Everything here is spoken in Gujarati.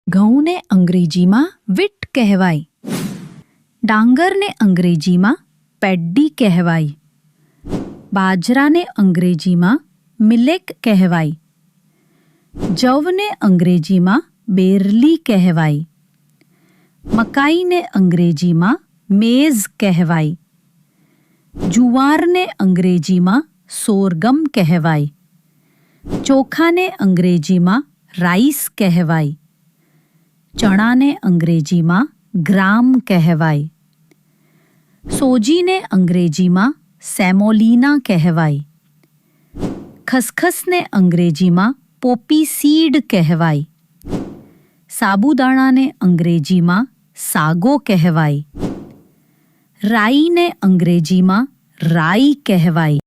ઘઉંને અંગ્રેજીમાં વીટ કહેવાય. ડાંગરને અંગ્રેજીમાં પેડ્ડી કહેવાય. બાજરાને અંગ્રેજીમાં મિલેટ કહેવાય. જવને અંગ્રેજીમાં બેરલી કહેવાય. મકાઈને અંગ્રેજીમાં મેઝ કહેવાય. જુવારને અંગ્રેજીમાં સોરગમ કહેવાય. ચોખાને અંગ્રેજીમાં રાઈસ કહેવાય. ચણાને અંગ્રેજીમાં ગ્રામ કહેવાય. સોજીને અંગ્રેજીમાં સેમોલિના કહેવાય. ખસખસને અંગ્રેજીમાં પોપી સીડ કહેવાય. સાબુદાણાને અંગ્રેજીમાં સાગો કહેવાય. રાઈને અંગ્રેજીમાં રાઈ કહેવાય.